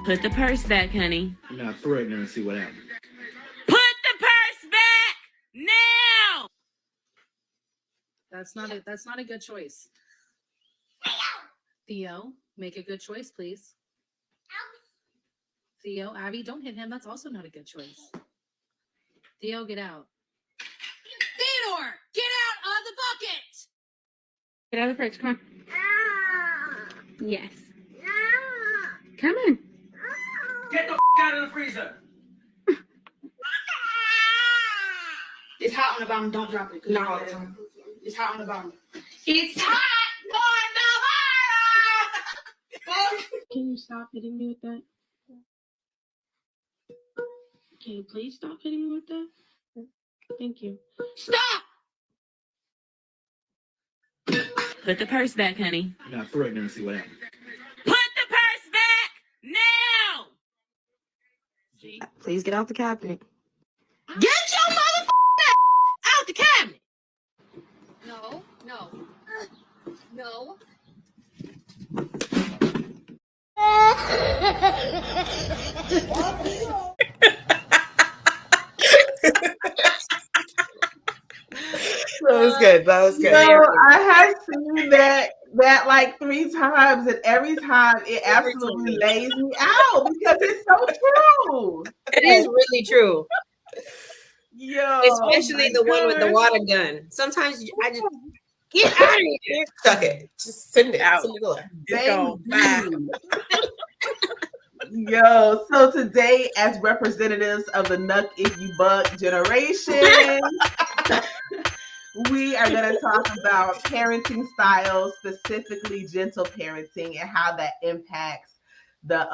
Put the purse back, honey. I'm not threatening her and see what happens. Put the purse back now. That's not a good choice. Theo, make a good choice, please. Theo, Abby, don't hit him. That's also not a good choice. Theo, get out. Theodore, get out of the bucket. Get out of the fridge. Come on. Yes. Come on. Get the out of the freezer. It's hot on the bottom. Don't drop it. No, it's hot on the bottom. It's hot on the bottom. Can you stop hitting me with that? Can you please stop hitting me with that? Thank you. Stop! Put the purse back, honey. I'm not threatening her and see what happens. Put the purse back now! See? Please get out the cabinet. Get your motherfucking out the cabinet! No. That was good. That was good. No, I have seen that like 3 times, and every time it absolutely lays me out because it's so true. It is really true. Yo, Especially the one with the water gun. Sometimes I just get out of here. Suck it. Just send it out. Send it away. Yo, so today, as representatives of the Nuck If You Buck generation, we are going to talk about parenting styles, specifically gentle parenting, and how that impacts the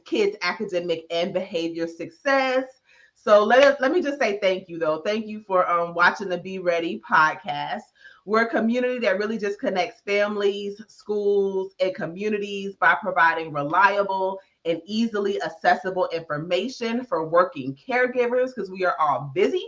kids' academic and behavior success. So let me just say thank you, though. Thank you for watching the Be Ready podcast. We're a community that really just connects families, schools, and communities by providing reliable and easily accessible information for working caregivers, because we are all busy,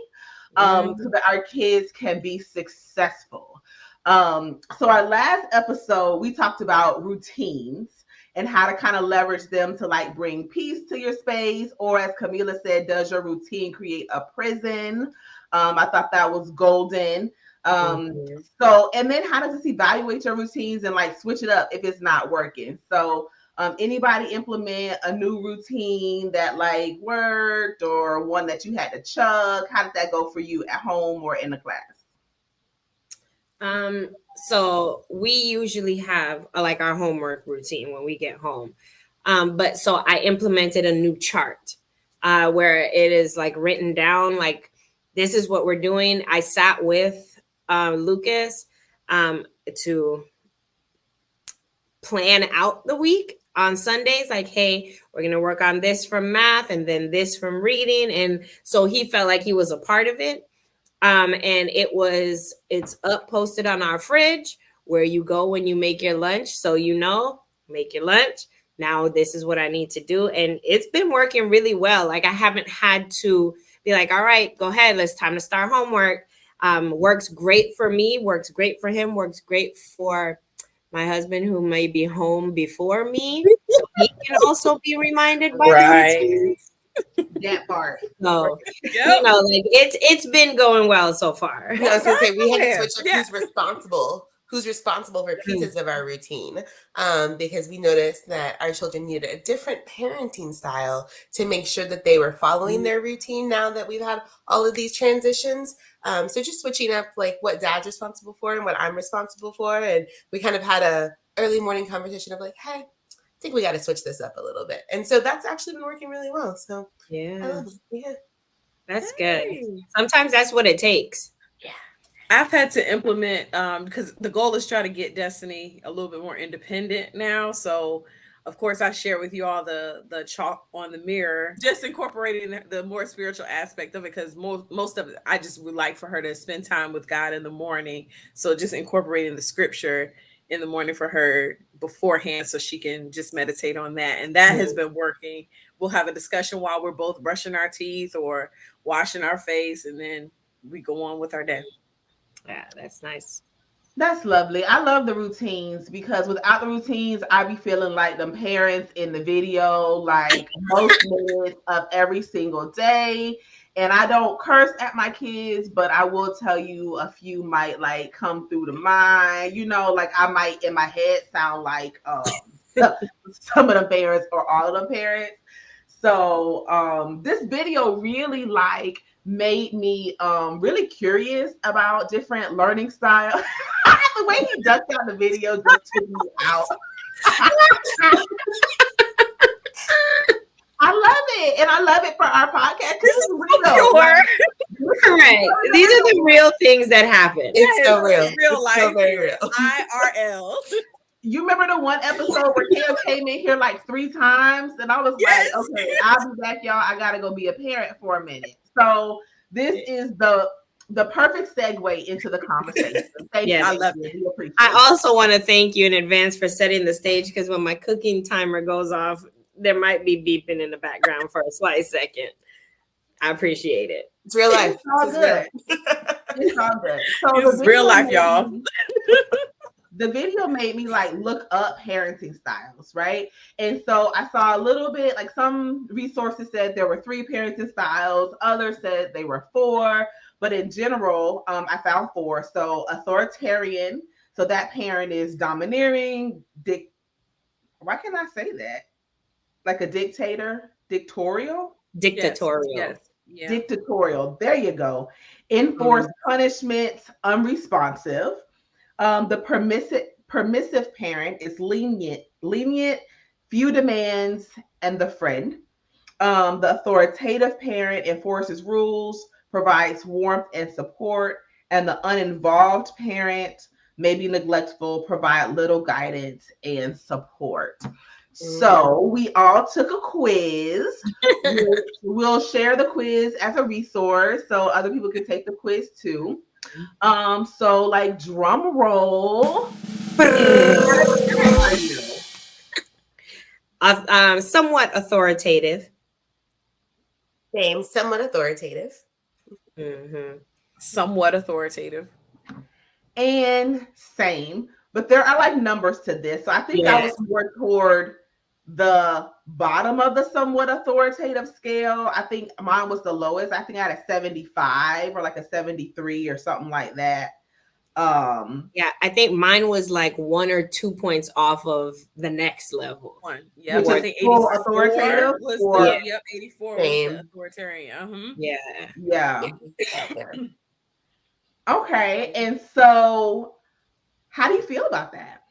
so that our kids can be successful. So our last episode, we talked about routines and how to kind of leverage them to like bring peace to your space, or as Camila said, does your routine create a prison? I thought that was golden. So, and then how does this evaluate your routines and like switch it up if it's not working? So anybody implement a new routine that like worked, or one that you had to chug? How did that go for you at home or in the class? So we usually have like our homework routine when we get home. But so I implemented a new chart where it is like written down, like this is what we're doing. I sat with Lucas to plan out the week on Sundays, like, hey, we're going to work on this from math and then this from reading. And so he felt like he was a part of it. And it's up posted on our fridge where you go when you make your lunch. So, make your lunch. Now this is what I need to do. And it's been working really well. Like I haven't had to be like, all right, go ahead. It's time to start homework. Works great for me, works great for him, works great for my husband who may be home before me. So he can also be reminded by the routines. That part. So, like it's been going well so far. I was gonna say we had to switch up who's responsible for pieces of our routine, because we noticed that our children needed a different parenting style to make sure that they were following their routine now that we've had all of these transitions. So just switching up like what Dad's responsible for and what I'm responsible for. And we kind of had a early morning conversation of like, hey, I think we got to switch this up a little bit. And so that's actually been working really well. So yeah, that's good. Sometimes that's what it takes. I've had to implement because the goal is try to get Destiny a little bit more independent now. So of course I share with you all the chalk on the mirror, just incorporating the more spiritual aspect of it, because most of it I just would like for her to spend time with God in the morning. So just incorporating the scripture in the morning for her beforehand so she can just meditate on that. And that has been working. We'll have a discussion while we're both brushing our teeth or washing our face, and then we go on with our day. Yeah, that's nice. That's lovely. I love the routines because without the routines, I be feeling like them parents in the video, like most minutes of every single day. And I don't curse at my kids, but I will tell you a few might like come through the mind. You know, like I might in my head sound like some of the parents or all of the parents. So this video really like made me really curious about different learning styles. The way he ducked out the video just took me out. I love it, and I love it for our podcast. This is real. Correct. These are the real things that happen. It's so real. Real It's life. so very real. IRL. You remember the one episode where Cam came in here like 3 times, and I was Yes. like, okay, I'll be back, y'all. I gotta go be a parent for a minute. So this is the perfect segue into the conversation. Thank Yes. you. I love We it. appreciate I it. also want to thank you in advance for setting the stage because when my cooking timer goes off, there might be beeping in the background for a slight second. I appreciate it. It's real life. It's all This is good. real. It's all good. So This is the real video life, made y'all. me- The video made me like look up parenting styles, right? And so I saw a little bit, like some resources said there were 3 parenting styles, others said they were 4, but in general, I found 4. So authoritarian, so that parent is domineering, why can't I say that? Like a dictator, dictatorial? Dictatorial. Yes. Yeah. Dictatorial. There you go. Enforce punishments, unresponsive. The permissive parent is lenient, few demands, and the friend. The authoritative parent enforces rules, provides warmth and support, and the uninvolved parent may be neglectful, provide little guidance and support. So we all took a quiz. We'll share the quiz as a resource so other people can take the quiz too. So like drum roll. Somewhat authoritative. Same, somewhat authoritative. Mm-hmm. Somewhat authoritative. And same, but there are like numbers to this. So I think I was more toward the bottom of the somewhat authoritative scale. I think mine was the lowest. I think I had a 75 or like a 73 or something like that. Yeah, I think mine was like 1 or 2 points off of the next level. One. Yep. Which I is think full 84 authoritative was or- the, yep, 84 Same. was the authoritarian. Uh-huh. Yeah. Yeah. Yeah. Okay. And so how do you feel about that?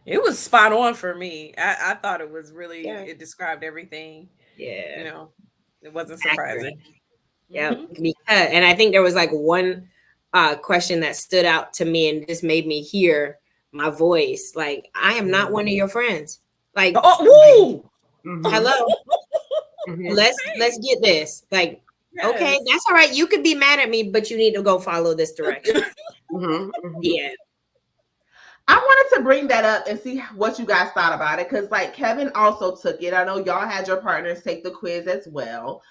It was spot on for me. I thought it was really, Yeah. it described everything. Yeah. You know, it wasn't surprising. Yeah. Mhm. Because, and I think there was like one question that stood out to me and just made me hear my voice. Like, I am not one of your friends. Like, Oh, woo! Mhm. hello, Mhm. let's get this. Like, okay, Yes. that's all right. You could be mad at me, but you need to go follow this direction. Mhm. Mhm. Yeah. I wanted to bring that up and see what you guys thought about it because, like, Kevin also took it. I know y'all had your partners take the quiz as well.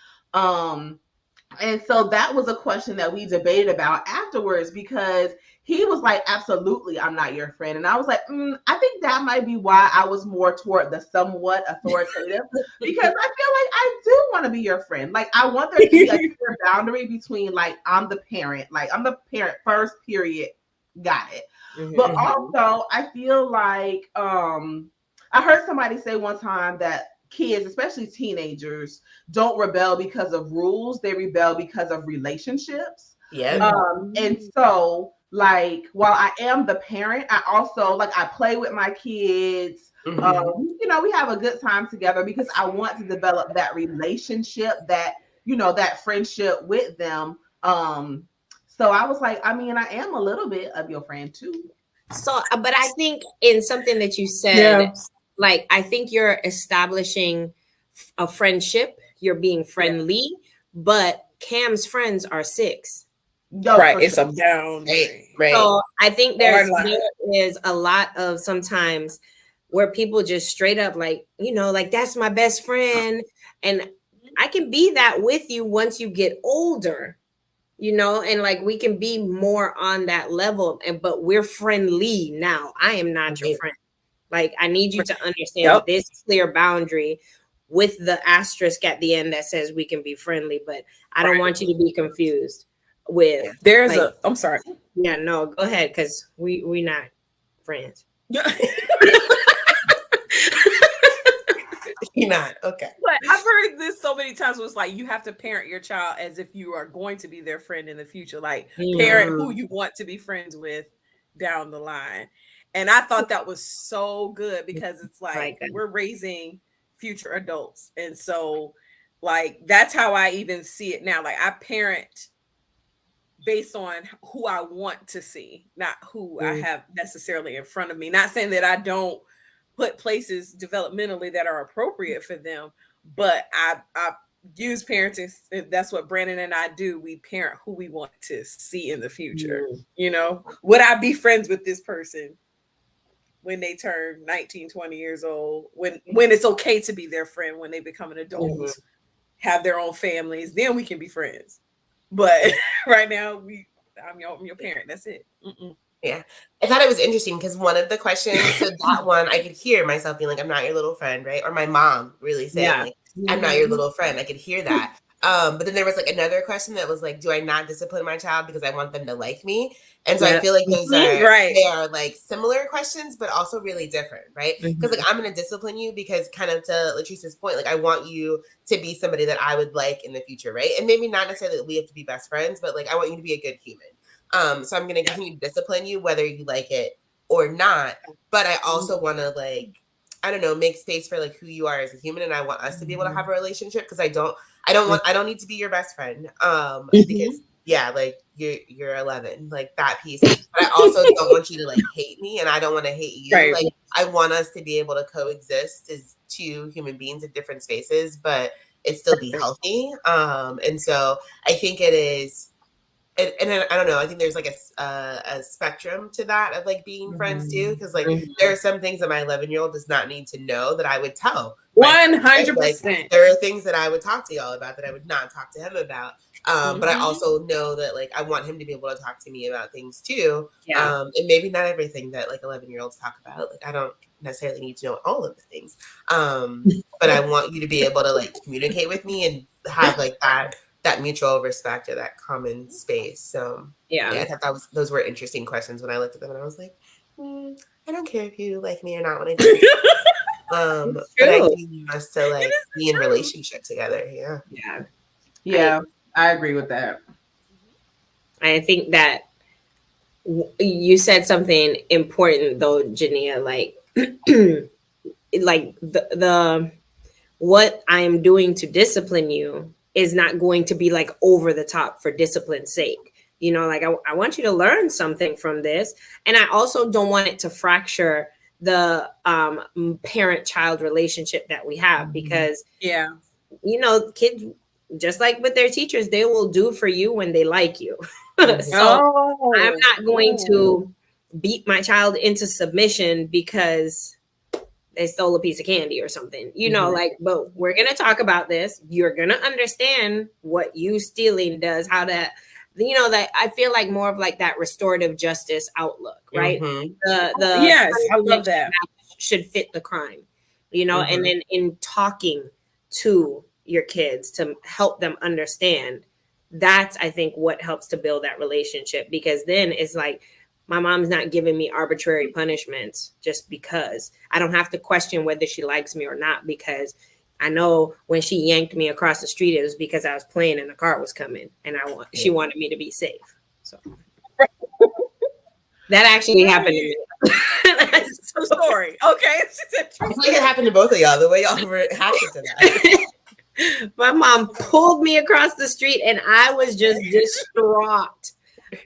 And so that was a question that we debated about afterwards because he was like, absolutely, I'm not your friend. And I was like, I think that might be why I was more toward the somewhat authoritative because I feel like I do want to be your friend. Like, I want there to be a clear boundary between, like, I'm the parent first, period. Got it. Mhm. But also, I feel like I heard somebody say one time that kids, especially teenagers, don't rebel because of rules. They rebel because of relationships. Yeah. And so, like, while I am the parent, I also, like, I play with my kids. Mhm. You know, we have a good time together because I want to develop that relationship, that, you know, that friendship with them. So I was like, I mean, I am a little bit of your friend too. So, but I think in something that you said, like, I think you're establishing a friendship, you're being friendly, but Cam's friends are 6. No, Right. for It's sure. a boundary. Right. So I think there Hard line. is a lot of sometimes where people just straight up like, you know, like, that's my best friend. And I can be that with you once you get older. you know, and like we can be more on that level, but we're friendly now. I am not your friend. Like, I need you to understand this clear boundary with the asterisk at the end that says we can be friendly, but I don't want you to be confused with there's like, I'm sorry. Yeah, no, go ahead, because we not friends. You're not. Okay. But I've heard this so many times. Was like you have to parent your child as if you are going to be their friend in the future. Like parent who you want to be friends with down the line. And I thought that was so good because it's like we're raising future adults. And so like that's how I even see it now. Like I parent based on who I want to see, not who I have necessarily in front of me. Not saying that I don't put places developmentally that are appropriate for them, but I use parenting. That's what Brandon and I do. We parent who we want to see in the future. You know, would I be friends with this person when they turn 19, 20 years old, when it's okay to be their friend, when they become an adult, have their own families, then we can be friends. But right now I'm your parent. That's it. Yeah. I thought it was interesting because one of the questions, so that one, I could hear myself being like, I'm not your little friend, right? Or my mom really saying, like, I'm not your little friend. I could hear that. But then there was like another question that was like, do I not discipline my child because I want them to like me? And so I feel like those are, they are like similar questions, but also really different, right? Because like, I'm going to discipline you because kind of to Latrice's point, like I want you to be somebody that I would like in the future, right? And maybe not necessarily that we have to be best friends, but like, I want you to be a good human. So I'm going to continue to discipline you, whether you like it or not. But I also want to like, I don't know, make space for like who you are as a human. And I want us to be able to have a relationship because I don't need to be your best friend. Because like you're 11, like that piece. But I also don't want you to like hate me and I don't want to hate you. Right. Like I want us to be able to coexist as two human beings in different spaces, but it still be healthy. And so I think it is, and I don't know. I think there's like a spectrum to that of like being friends too, because like there are some things that my 11-year-old does not need to know that I would tell. 100%. Like, there are things that I would talk to y'all about that I would not talk to him about. But I also know that like I want him to be able to talk to me about things too. And maybe not everything that like 11-year-olds talk about. Like I don't necessarily need to know all of the things. But I want you to be able to like communicate with me and have like that mutual respect or that common space. So I thought those were interesting questions when I looked at them and I was like, I don't care if you like me or not when I do it. But I do want us to like be in relationship together. Yeah, I agree with that. I think that you said something important though, Jania, like like the what I am doing to discipline you is not going to be like over the top for discipline's sake. You know, like I want you to learn something from this. And I also don't want it to fracture the parent-child relationship that we have because, you know, kids, just like with their teachers, they will do for you when they like you. So I'm not going to beat my child into submission because they stole a piece of candy or something, you know, like, but we're going to talk about this. You're going to understand what you stealing does, how that, you know, that I feel like more of like that restorative justice outlook, right? Yes, I love that. Should fit the crime, you know, and then in talking to your kids to help them understand, that's, I think, what helps to build that relationship, because then it's like, my mom's not giving me arbitrary punishments just because. I don't have to question whether she likes me or not, because I know when she yanked me across the street, it was because I was playing and the car was coming and she wanted me to be safe. So that actually happened to me. That's a story. Okay. I feel like it happened to both of y'all, the way y'all reacted to that. My mom pulled me across the street and I was just distraught.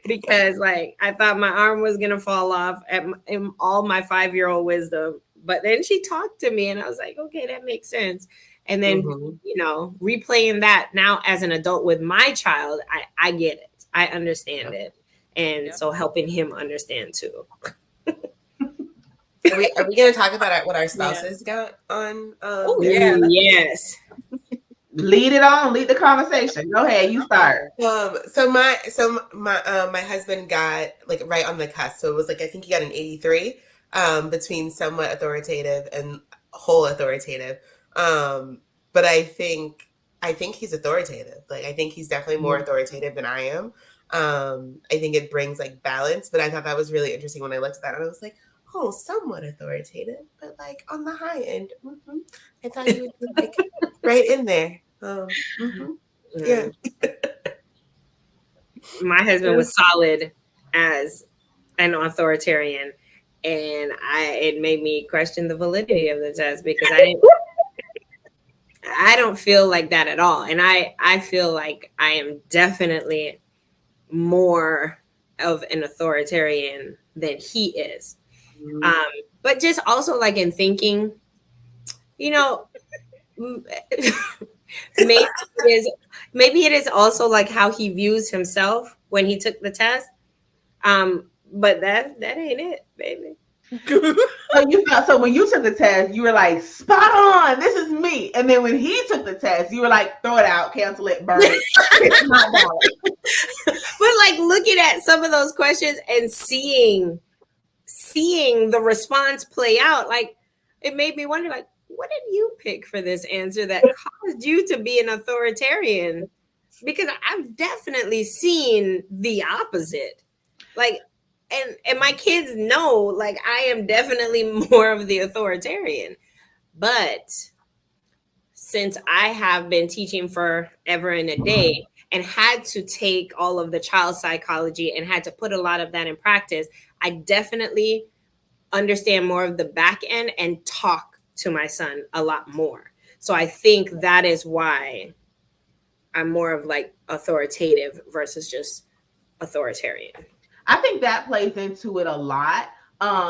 Because like I thought my arm was gonna fall off in all my 5-year-old wisdom, but then she talked to me and I was like, okay, that makes sense. And then you know, replaying that now as an adult with my child, I get it, I understand it, and so helping him understand too. Are we gonna talk about what our spouses got on? Yes. Lead it on. Lead the conversation. Go ahead. You start. So my husband got like right on the cusp. So it was like I think he got an 83 between somewhat authoritative and whole authoritative. But I think he's authoritative. Like I think he's definitely more authoritative than I am. I think it brings like balance. But I thought that was really interesting when I looked at that and I was like, oh, somewhat authoritative, but like on the high end. I thought he would be like right in there. Yeah. My husband was solid as an authoritarian, and it made me question the validity of the test because I don't feel like that at all. And I feel like I am definitely more of an authoritarian than he is. But just also like in thinking, you know, maybe it is also like how he views himself when he took the test. But that ain't it, baby. So when you took the test, you were like, spot on, this is me. And then when he took the test, you were like, throw it out, cancel it, burn it. It's not valid. But like looking at some of those questions and seeing the response play out, like it made me wonder, like, what did you pick for this answer that caused you to be an authoritarian? Because I've definitely seen the opposite. Like, and my kids know, like, I am definitely more of the authoritarian. But since I have been teaching forever and a day and had to take all of the child psychology and had to put a lot of that in practice, I definitely understand more of the back end and talk to my son a lot more. So I think that is why I'm more of like authoritative versus just authoritarian. I think that plays into it a lot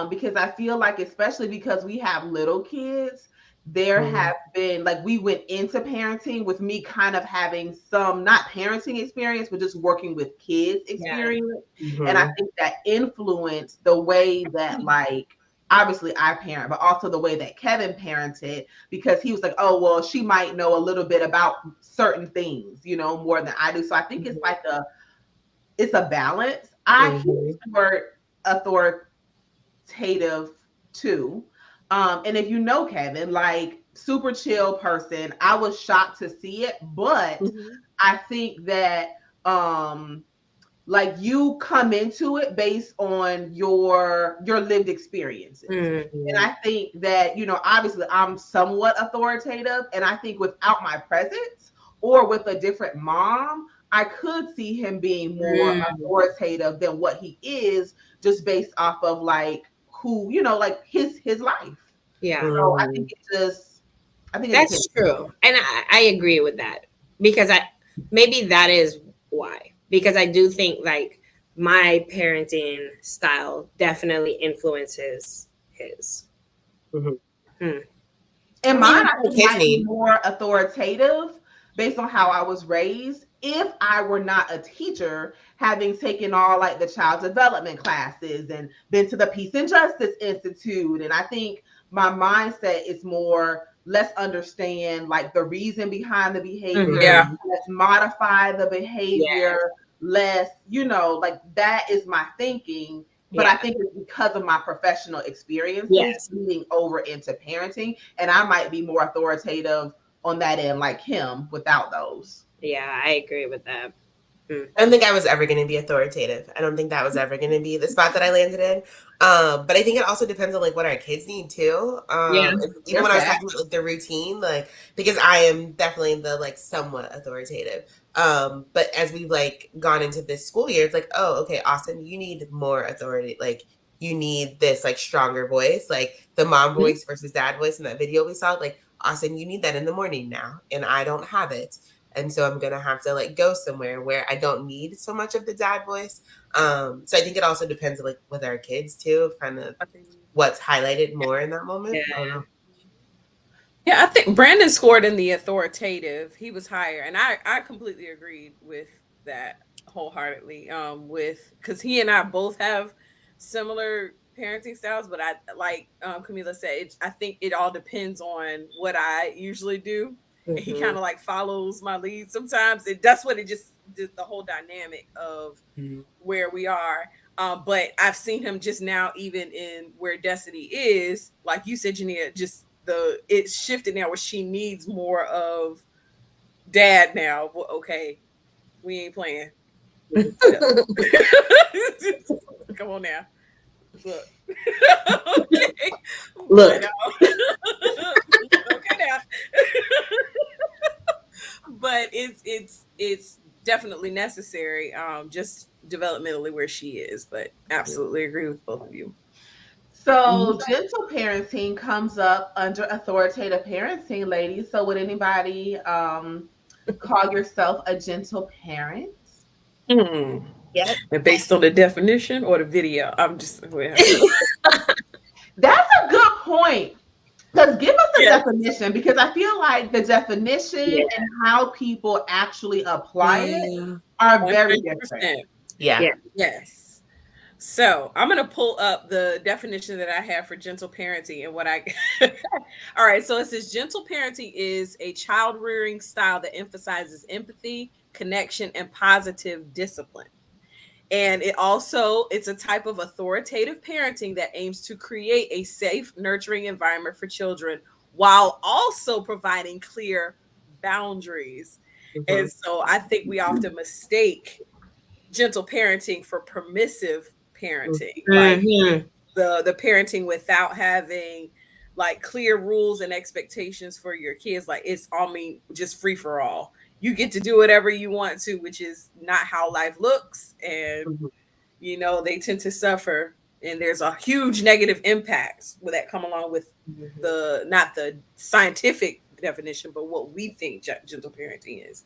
because I feel like, especially because we have little kids, there have been, like, we went into parenting with me kind of having some, not parenting experience, but just working with kids experience. Yeah. And I think that influenced the way that, like, obviously I parent, but also the way that Kevin parented, because he was like, oh, well, she might know a little bit about certain things, you know, more than I do. So I think it's like it's a balance. I use the word authoritative too. And if you know Kevin, like, super chill person, I was shocked to see it, but I think that like you come into it based on your lived experiences. And I think that, you know, obviously I'm somewhat authoritative, and I think without my presence or with a different mom, I could see him being more authoritative than what he is, just based off of like who, you know, like his life. Yeah. So I think that's true. And I agree with that, because maybe that is why, because I do think like my parenting style definitely influences his. And mine, I think, might be more authoritative based on how I was raised. If I were not a teacher, having taken all like the child development classes and been to the Peace and Justice Institute, and I think my mindset is more, let's understand like the reason behind the behavior, let's modify the behavior, let's, you know, like that is my thinking. But I think it's because of my professional experiences leading over into parenting, and I might be more authoritative on that end like him without those. Yeah, I agree with that. I don't think I was ever going to be authoritative. I don't think that was ever going to be the spot that I landed in. But I think it also depends on like what our kids need too. Even when I was talking about like the routine, like, because I am definitely the like somewhat authoritative. But as we've like gone into this school year, it's like, oh, okay, Austin, you need more authority. Like, you need this like stronger voice, like the mom voice versus dad voice in that video we saw. Like, Austin, you need that in the morning now, and I don't have it. And so I'm going to have to like go somewhere where I don't need so much of the dad voice. So I think it also depends like with our kids too, kind of what's highlighted more in that moment. Yeah, I think Brandon scored in the authoritative. He was higher. And I completely agreed with that wholeheartedly. Because he and I both have similar parenting styles, but I like Camila said, I think it all depends on what I usually do. and he Mhm. kind of like follows my lead sometimes. That's what it just did, the whole dynamic of where we are. But I've seen him just now, even in where Destiny is, like you said, Jania, just it's shifted now where she needs more of dad now. Well, okay, we ain't playing. Come on now. Look. Okay. Look. Okay now. But it's definitely necessary, just developmentally where she is. But absolutely agree with both of you. So gentle parenting comes up under authoritative parenting, ladies. So would anybody call yourself a gentle parent? Yep. And based on the definition or the video, I'm just That's a good point. Because give us a Yes. definition, because I feel like the definition and how people actually apply it are very different. Yeah. Yes. So I'm going to pull up the definition that I have for gentle parenting and what I. All right. So it says gentle parenting is a child rearing style that emphasizes empathy, connection, and positive discipline. And it's a type of authoritative parenting that aims to create a safe, nurturing environment for children while also providing clear boundaries. And so I think we often mistake gentle parenting for permissive parenting, like the parenting without having like clear rules and expectations for your kids. Like it's just free for all. You get to do whatever you want to, which is not how life looks. And, they tend to suffer. And there's a huge negative impact that come along with not the scientific definition, but what we think gentle parenting is.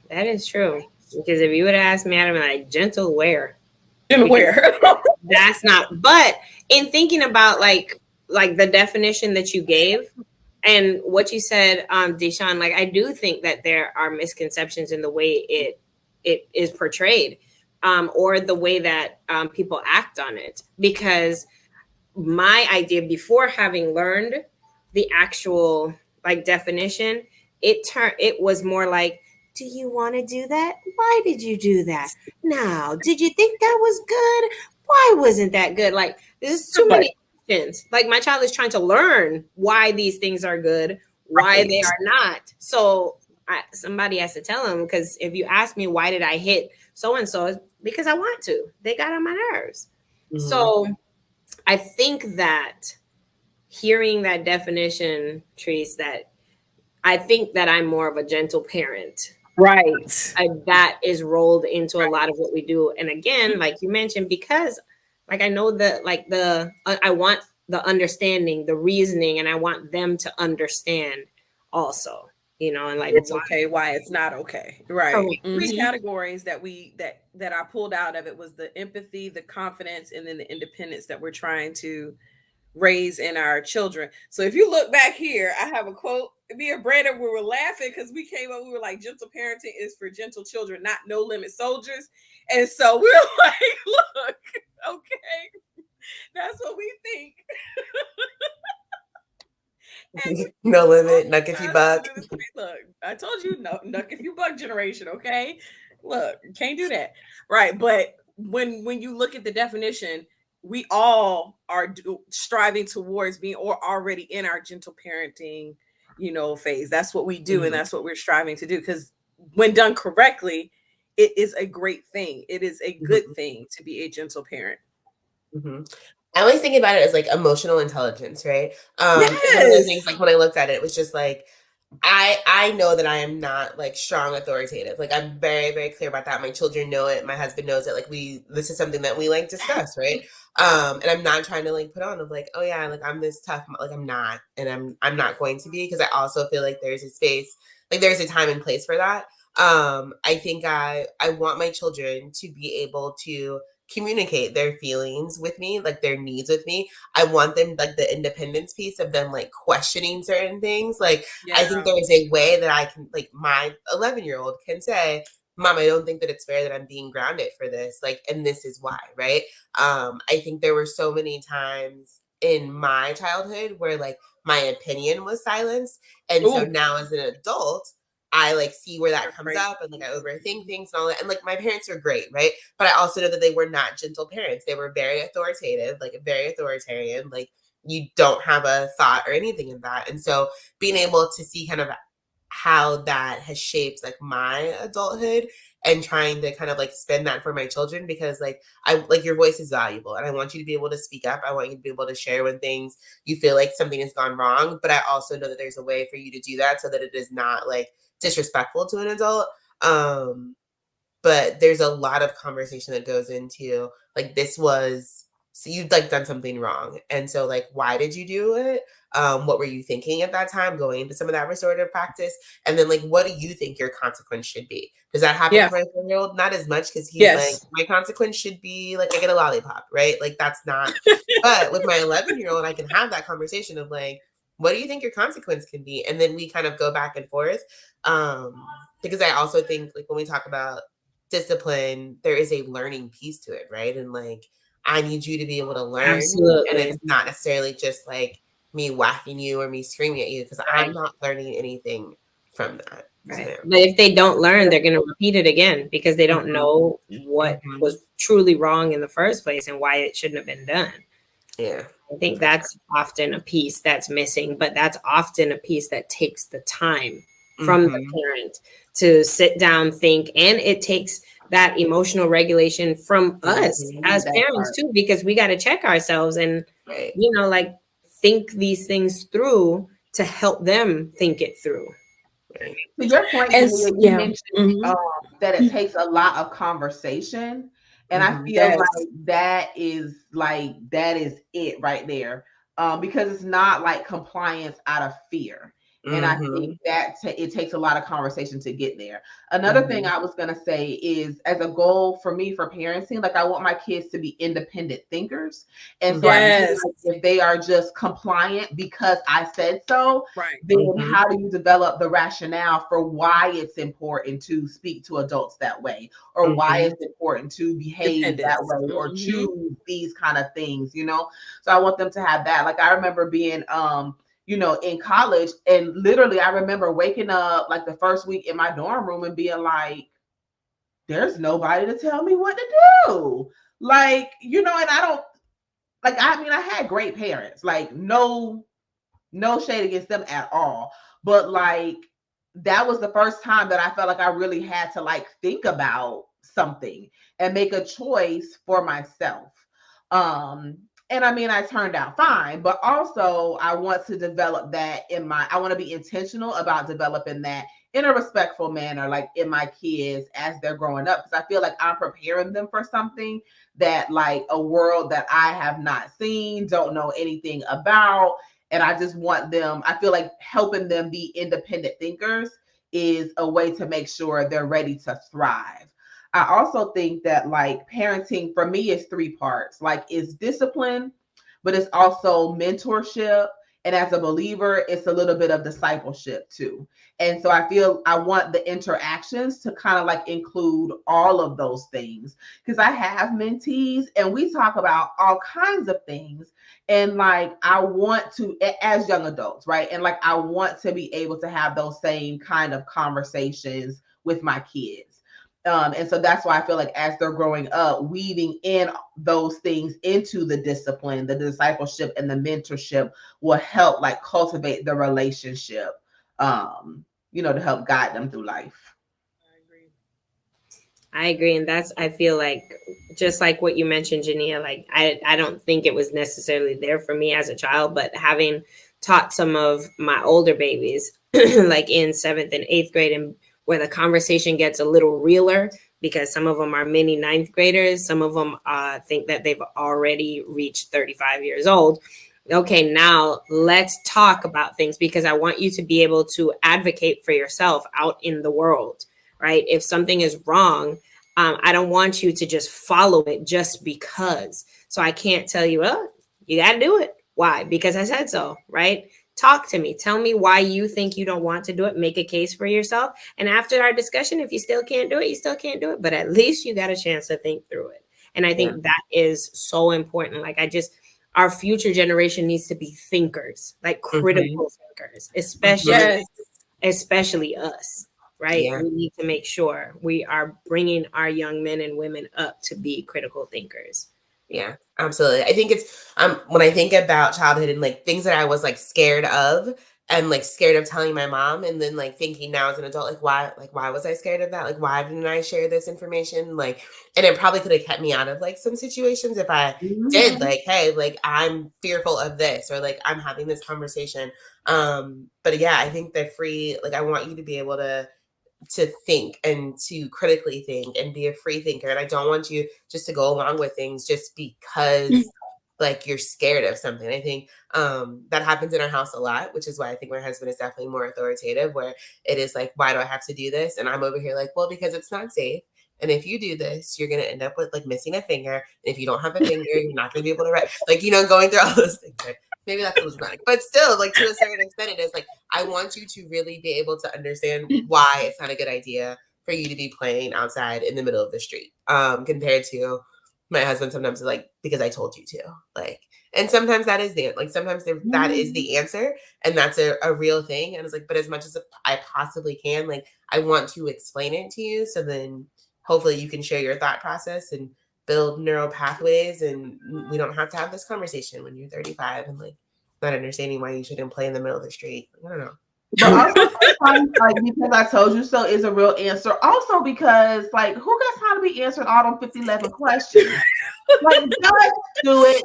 That is true. Because if you would have asked me, I'd be like, gentle where? Gentle where? That's not. But in thinking about like the definition that you gave, and what you said, Deshaun, like I do think that there are misconceptions in the way it is portrayed, or the way that people act on it. Because my idea, before having learned the actual like definition, it was more like, do you want to do that? Why did you do that? Now, did you think that was good? Why wasn't that good? Like there's too many. Like my child is trying to learn why these things are good, why they are not. So somebody has to tell them, because if you ask me why did I hit so and so, because I want to. They got on my nerves. So I think that hearing that definition, Treese, that I think that I'm more of a gentle parent. Right. That is rolled into a lot of what we do. And again, like you mentioned, because like I know I want the understanding, the reasoning, and I want them to understand also, and like it's okay, why it's not okay. Right. Three Mhm. categories that I pulled out of it was the empathy, the confidence, and then the independence that we're trying to raise in our children. So if you look back here, I have a quote. Me and Brandon, we were laughing because we were like, gentle parenting is for gentle children, not no limit soldiers. And so we're like, look, okay, that's what we think. No limit, nuck if you buck. Look, I told you, no, nuck if you buck generation, okay? Look, can't do that. Right. But when you look at the definition, we all are striving towards being or already in our gentle parenting, phase. That's what we do. And that's what we're striving to do. Because when done correctly, it is a great thing. It is a good thing to be a gentle parent. I always think about it as like emotional intelligence, right? Yes. One of those things, like when I looked at it, it was just like, I know that I am not like strong authoritative. Like I'm very, very clear about that. My children know it. My husband knows it. Like this is something that we like discuss, right? And I'm not trying to like put on of like, oh yeah, like I'm this tough. Like I'm not, and I'm not going to be, because I also feel like there's a space, like there's a time and place for that. I think I want my children to be able to communicate their feelings with me, like their needs with me. I want them, like the independence piece of them like questioning certain things. Like I think there is a way that I can, like my 11-year-old can say, Mom, I don't think that it's fair that I'm being grounded for this. Like, and this is why, right? I think there were so many times in my childhood where like my opinion was silenced. And so Ooh. now as an adult, I like see where that That's comes great. up and like I overthink things and all that. And like my parents are great, right? But I also know that they were not gentle parents. They were very authoritative, like very authoritarian. Like you don't have a thought or anything in that. And so being able to see kind of how that has shaped like my adulthood and trying to kind of like spin that for my children, because like I like your voice is valuable and I want you to be able to speak up. I want you to be able to share when things you feel like something has gone wrong, but I also know that there's a way for you to do that so that it is not like disrespectful to an adult. But there's a lot of conversation that goes into like this was so you'd like done something wrong, and so like why did you do it? What were you thinking at that time going into some of that restorative practice? And then like what do you think your consequence should be? Does that happen Yeah. for my 4-year-old? Not as much, because he's Yes. like my consequence should be like I get a lollipop, right? Like that's not but with my 11-year-old I can have that conversation of like what do you think your consequence can be? And then we kind of go back and forth. Because I also think like when we talk about discipline, there is a learning piece to it, right? And like I need you to be able to learn. Absolutely. And it's not necessarily just like me whacking you or me screaming at you, because I'm not learning anything from that. Right. So, But if they don't learn, they're going to repeat it again because they don't know what was truly wrong in the first place and why it shouldn't have been done. yeah. I think that's often a piece that's missing, but that's often a piece that takes the time from the parent to sit down, think, and it takes that emotional regulation from us as parents too, because we got to check ourselves and, you know, like think these things through to help them think it through. To your point, As- you yeah. mentioned that it takes a lot of conversation. And I feel Yes. like that is it right there. Because it's not like compliance out of fear. And I think that it takes a lot of conversation to get there. Another thing I was going to say is, as a goal for me for parenting, like I want my kids to be independent thinkers. And so I feel like if they are just compliant because I said so, Right. then how do you develop the rationale for why it's important to speak to adults that way, or why it's important to behave that way or choose these kind of things, you know? So I want them to have that. Like I remember being you know, in college, and literally I remember waking up like the first week in my dorm room and being like, there's nobody to tell me what to do. Like, you know, and I don't like, I mean, I had great parents, like no shade against them at all. But like, that was the first time that I felt like I really had to like think about something and make a choice for myself. And I mean, I turned out fine, but also I want to develop that I want to be intentional about developing that in a respectful manner, like in my kids as they're growing up. Because I feel like I'm preparing them for something that like a world that I have not seen, don't know anything about. And I just want them, I feel like helping them be independent thinkers is a way to make sure they're ready to thrive. I also think that like parenting for me is 3 parts. Like it's discipline, but it's also mentorship. And as a believer, it's a little bit of discipleship too. And so I feel I want the interactions to kind of like include all of those things, because I have mentees and we talk about all kinds of things. And like, I want to, as young adults, right? And like, I want to be able to have those same kind of conversations with my kids. And so that's why I feel like as they're growing up, weaving in those things into the discipline, the discipleship, and the mentorship will help like cultivate the relationship, you know, to help guide them through life. I agree. And I feel like, just like what you mentioned, Jania, like, I don't think it was necessarily there for me as a child, but having taught some of my older babies, like in 7th and 8th grade, and where the conversation gets a little realer, because some of them are mini 9th graders. Some of them think that they've already reached 35 years old. Okay, now let's talk about things, because I want you to be able to advocate for yourself out in the world, right? If something is wrong, I don't want you to just follow it just because. So I can't tell you, oh, you got to do it. Why? Because I said so, right? Talk to me. Tell me why you think you don't want to do it. Make a case for yourself. And after our discussion, if you still can't do it, you still can't do it. But at least you got a chance to think through it. And I think that is so important. Like our future generation needs to be thinkers, like critical thinkers, especially us, right? Yeah. We need to make sure we are bringing our young men and women up to be critical thinkers. Yeah, absolutely. I think it's when I think about childhood and like things that I was like scared of and like scared of telling my mom, and then like thinking now as an adult, why was I scared of that? Like, why didn't I share this information? Like, and it probably could have kept me out of like some situations if I did, like, hey, like I'm fearful of this, or like I'm having this conversation. But yeah, I think that I want you to be able to think and to critically think and be a free thinker. And I don't want you just to go along with things just because like you're scared of something. I think that happens in our house a lot, which is why I think my husband is definitely more authoritative, where it is like, why do I have to do this? And I'm over here like, well, because it's not safe. And if you do this, you're going to end up with like missing a finger. And if you don't have a finger, you're not going to be able to write, like, going through all those things. Right? Maybe that's a little dramatic, but still, like, to a certain extent, it is like, I want you to really be able to understand why it's not a good idea for you to be playing outside in the middle of the street. Compared to my husband sometimes is like, because I told you to, like, and sometimes that is that is the answer, and that's a real thing. And it's like, but as much as I possibly can, like, I want to explain it to you, so then hopefully you can share your thought process and build neural pathways, and we don't have to have this conversation when you're 35 and like not understanding why you shouldn't play in the middle of the street. I don't know. But also sometimes, like, because I told you so is a real answer. Also because, like, who got time to be answering all them 50-11 questions? Like, just do it.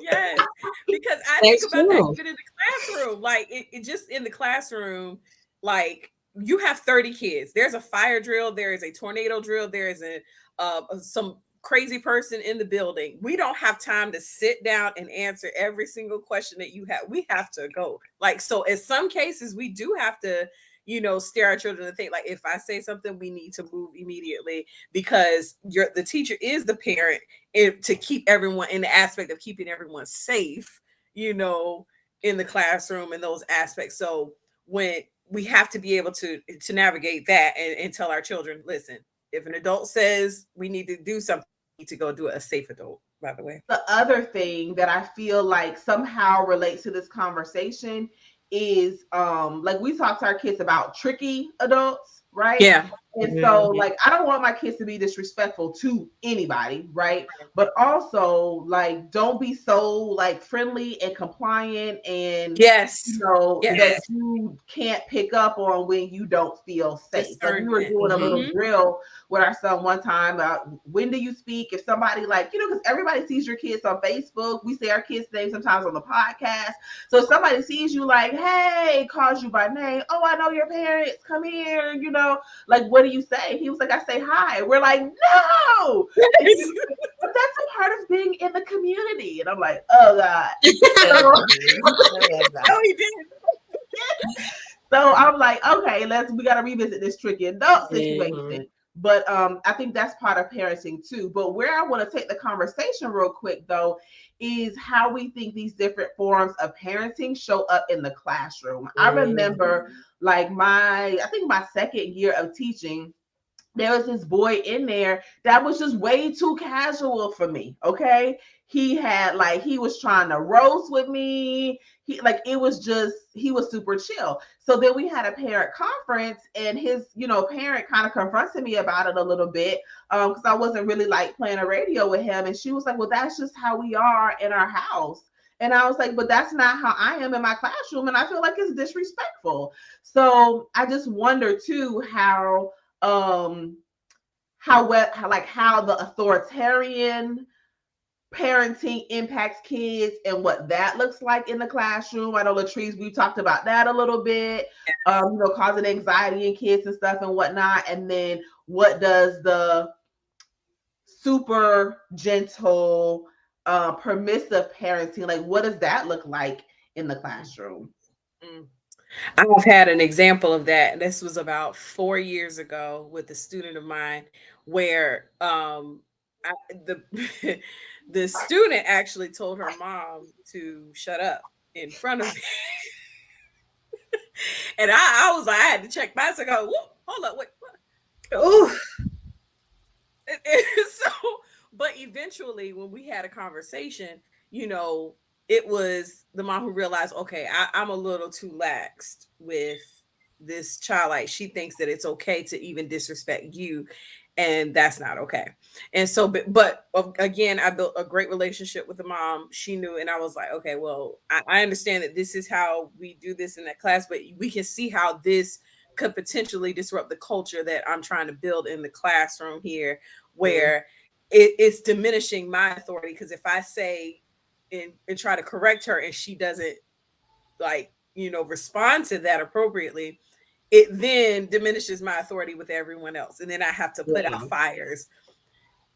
Yes, because I think about that even in the classroom. Like, it just in the classroom, like, you have 30 kids. There's a fire drill. There is a tornado drill. There is some crazy person in the building. We don't have time to sit down and answer every single question that you have. We have to go. Like, so in some cases, we do have to, steer our children to think, like, if I say something, we need to move immediately, because the teacher is the parent to keep everyone in the aspect of keeping everyone safe, in the classroom and those aspects. So when we have to be able to navigate that and tell our children, listen, if an adult says we need to do something, we need to go do it. A safe adult, by the way. The other thing that I feel like somehow relates to this conversation is like, we talk to our kids about tricky adults, right? Yeah. And so, like, I don't want my kids to be disrespectful to anybody, right? But also, like, don't be so, like, friendly and compliant and, that you can't pick up on when you don't feel safe. Like, we were doing a little drill with our son one time about when do you speak? If somebody, like, because everybody sees your kids on Facebook. We say our kids' names sometimes on the podcast. So if somebody sees you, like, hey, calls you by name, oh, I know your parents, come here, like, what do you say? He was like, I say hi. We're like, no, but that's a part of being in the community. And I'm like, oh God. No, he didn't. So I'm like, okay, we got to revisit this tricky adult situation. But I think that's part of parenting too. But where I want to take the conversation real quick though is how we think these different forms of parenting show up in the classroom. I remember, like, I think my second year of teaching, there was this boy in there that was just way too casual for me. Okay. He was trying to roast with me. He was super chill. So then we had a parent conference, and his, parent kind of confronted me about it a little bit. Because I wasn't really like playing a radio with him. And she was like, well, that's just how we are in our house. And I was like, but that's not how I am in my classroom. And I feel like it's disrespectful. So I just wonder too, how the authoritarian parenting impacts kids and what that looks like in the classroom. I know, Latrice, we talked about that a little bit, causing anxiety in kids and stuff and whatnot. And then what does the super gentle, permissive parenting, like, what does that look like in the classroom? I've had an example of that. This was about 4 years ago with a student of mine where the student actually told her mom to shut up in front of me. And I was like, I had to check myself. Go, hold up, wait. What? Oh. So But eventually, when we had a conversation, you know, it was the mom who realized, okay, I'm a little too laxed with this child. Like, she thinks that it's okay to even disrespect you, and that's not okay. And so, but again, I built a great relationship with the mom. She knew, and I was like, okay, well, I understand that this is how we do this in that class, but we can see how this could potentially disrupt the culture that I'm trying to build in the classroom here, where it's diminishing my authority. Because if I say and try to correct her and she doesn't, like, you know, respond to that appropriately, it then diminishes my authority with everyone else. And then I have to put out fires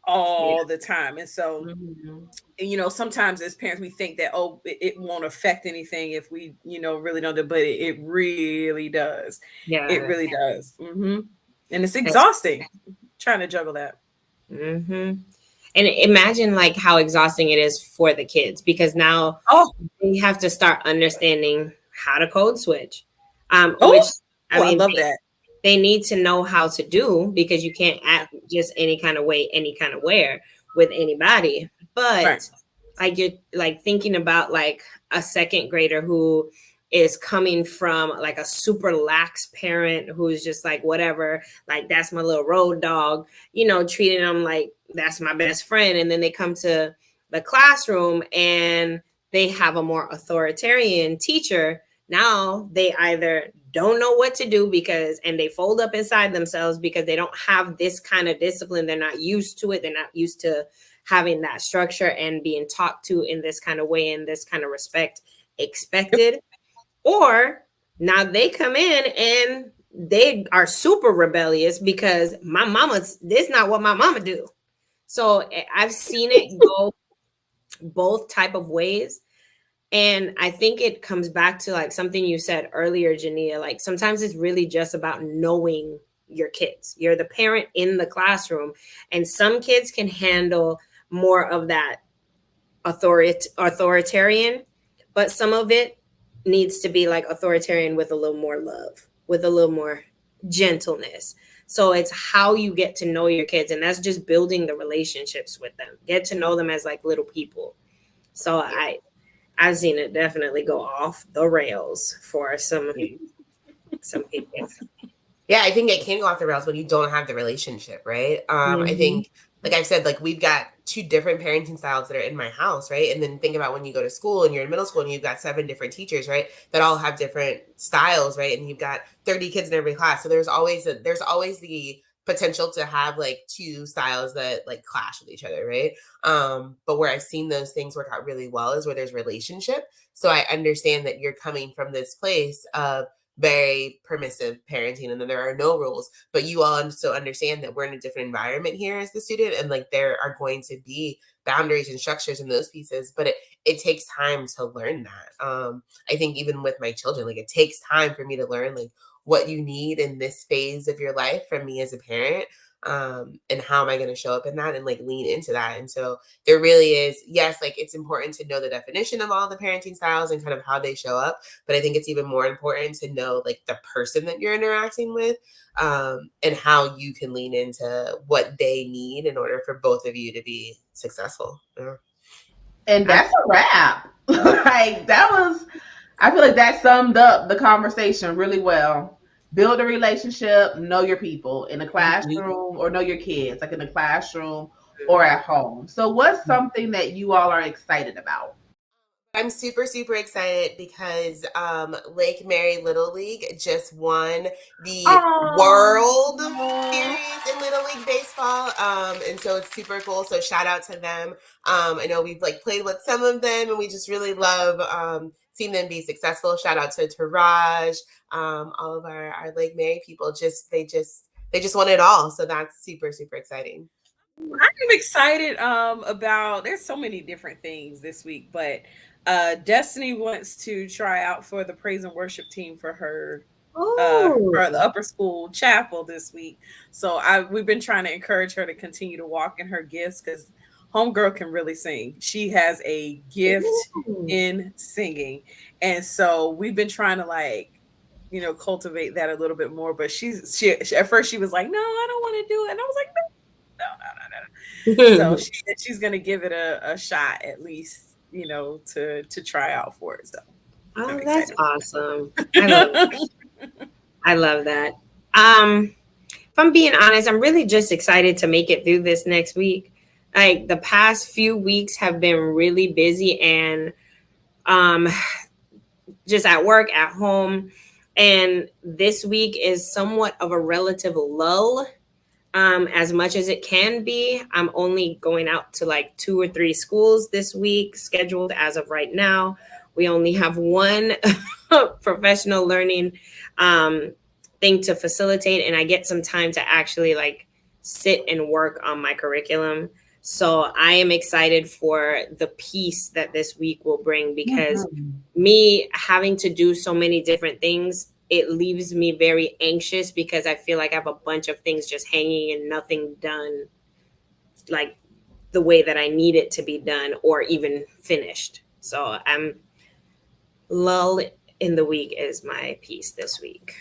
all the time. And so, you know, sometimes as parents, we think that, oh, it won't affect anything if we, you know, really don't do, but it really does. Yeah, it really does. And it's exhausting trying to juggle that. And imagine like how exhausting it is for the kids, because now we have to start understanding how to code switch. Which I mean, I love that. They need to know how to do, because you can't act just any kind of way, any kind of where with anybody. But like, you're like thinking about like a second grader who is coming from like a super lax parent who's just like, whatever, like, that's my little road dog, you know, treating them like that's my best friend. And then they come to the classroom and they have a more authoritarian teacher. Now they either don't know what to do and they fold up inside themselves because they don't have this kind of discipline. They're not used to it. They're not used to having that structure and being talked to in this kind of way, in this kind of respect expected. Or now they come in and they are super rebellious because this is not what my mama do. So I've seen it go both type of ways. And I think it comes back to like something you said earlier, Jania, like sometimes it's really just about knowing your kids. You're the parent in the classroom, and some kids can handle more of that authoritarian, but some of it needs to be like authoritarian with a little more love, with a little more gentleness. So it's how you get to know your kids, and that's just building the relationships with them. Get to know them as like little people. So I've seen it definitely go off the rails for some people. Yeah, I think it can go off the rails when you don't have the relationship, right? I think, like I've said, like we've got 2 different parenting styles that are in my house, right? And then think about when you go to school and you're in middle school and you've got 7 different teachers, right? That all have different styles, right? And you've got 30 kids in every class. So there's always the potential to have like 2 styles that like clash with each other, right? But where I've seen those things work out really well is where there's relationship. So I understand that you're coming from this place of very permissive parenting and then there are no rules, but you all also understand that we're in a different environment here as the student, and like there are going to be boundaries and structures in those pieces, but it takes time to learn that. I think even with my children, like it takes time for me to learn like what you need in this phase of your life from me as a parent. And how am I going to show up in that and like lean into that? And so there really is, yes, like it's important to know the definition of all the parenting styles and kind of how they show up. But I think it's even more important to know like the person that you're interacting with, and how you can lean into what they need in order for both of you to be successful. Yeah. And that's a wrap. Like I feel like that summed up the conversation really well. Build a relationship, know your people in the classroom, or know your kids, like in the classroom or at home. So what's something that you all are excited about? I'm super, super excited because Lake Mary Little League just won the World Series in Little League Baseball. And so it's super cool. So shout out to them. I know we've like played with some of them and we just really love seeing them be successful. Shout out to Taraj, all of our Lake Mary people. They just won it all. So that's super, super exciting. I'm excited about, there's so many different things this week, but Destiny wants to try out for the praise and worship team for her for the upper school chapel this week. So we've been trying to encourage her to continue to walk in her gifts, because homegirl can really sing. She has a gift in singing, and so we've been trying to like, you know, cultivate that a little bit more. But she at first she was like, no, I don't want to do it, and I was like, no, So she's gonna give it a shot at least, to try out for it. So oh, that's awesome. I love that. If I'm being honest, I'm really just excited to make it through this next week. Like the past few weeks have been really busy and just at work, at home. And this week is somewhat of a relative lull. As much as it can be, I'm only going out to like 2 or 3 schools this week scheduled as of right now. We only have one professional learning thing to facilitate, and I get some time to actually like sit and work on my curriculum. So I am excited for the peace that this week will bring, because me having to do so many different things, it leaves me very anxious because I feel like I have a bunch of things just hanging and nothing done like the way that I need it to be done or even finished. So I'm lull in the week is my piece this week.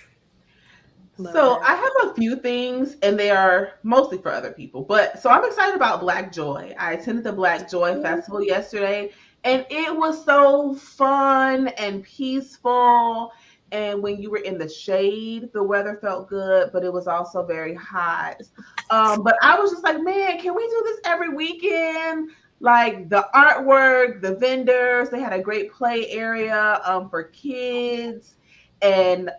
So I have a few things, and they are mostly for other people. But so I'm excited about Black Joy. I attended the Black Joy Festival yesterday, and it was so fun and peaceful. And when you were in the shade, the weather felt good, but it was also very hot. But I was just like, man, can we do this every weekend? Like the artwork, the vendors, they had a great play area for kids. And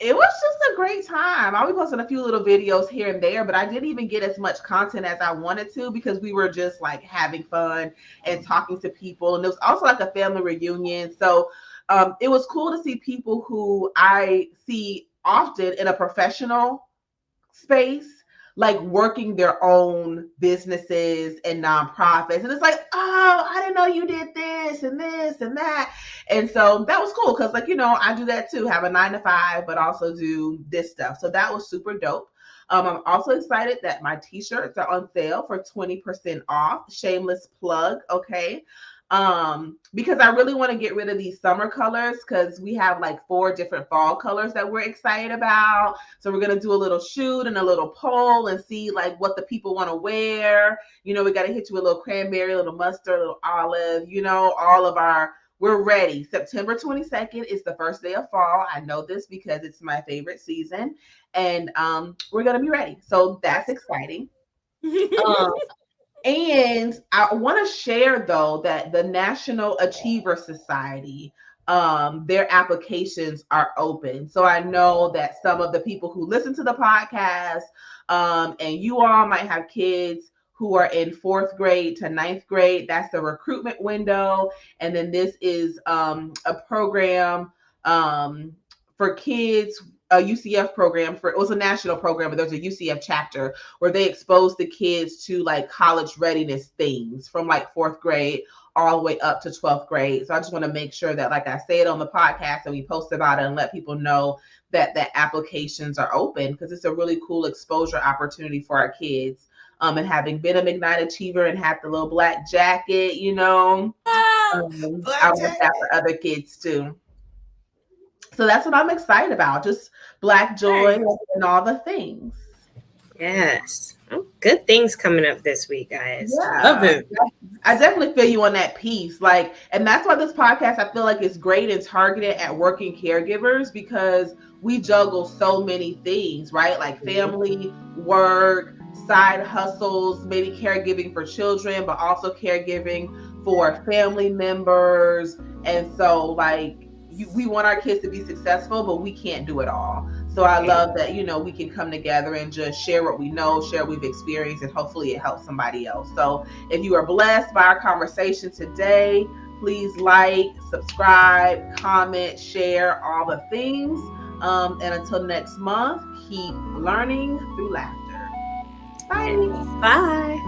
it was just a great time. I'll be posting a few little videos here and there, but I didn't even get as much content as I wanted to because we were just like having fun and talking to people. And it was also like a family reunion. So it was cool to see people who I see often in a professional space, like working their own businesses and nonprofits. And it's like, oh, I didn't know you did this and this and that. And so that was cool because, like, I do that too, have a 9-to-5, but also do this stuff. So that was super dope. I'm also excited that my t-shirts are on sale for 20% off. Shameless plug, okay? Because I really want to get rid of these summer colors because we have like 4 different fall colors that we're excited about. So we're going to do a little shoot and a little poll and see like what the people want to wear. We got to hit you with a little cranberry, a little mustard, a little olive, we're ready. September 22nd is the first day of fall. I know this because it's my favorite season, and we're going to be ready. So that's exciting. And I want to share, though, that the National Achiever Society, their applications are open. So I know that some of the people who listen to the podcast and you all might have kids who are in 4th grade to 9th grade. That's the recruitment window. And then this is a program for kids, a UCF program it was a national program, but there's a UCF chapter where they expose the kids to like college readiness things from like 4th grade all the way up to 12th grade. So I just want to make sure that like I say it on the podcast and we post about it and let people know that the applications are open because it's a really cool exposure opportunity for our kids. And having been a McKnight Achiever and had the little black jacket, I want that for other kids too. So that's what I'm excited about. Just Black Joy and all the things. Yes. Oh, good things coming up this week, guys. Yeah. Love it. I definitely feel you on that piece. Like, and that's why this podcast, I feel like it's great and targeted at working caregivers because we juggle so many things, right? Like family, work, side hustles, maybe caregiving for children, but also caregiving for family members. And so like, we want our kids to be successful, but we can't do it all. So I love that, we can come together and just share what we know, share what we've experienced, and hopefully it helps somebody else. So if you are blessed by our conversation today, please like, subscribe, comment, share, all the things. And until next month, keep learning through laughter. Bye. Bye.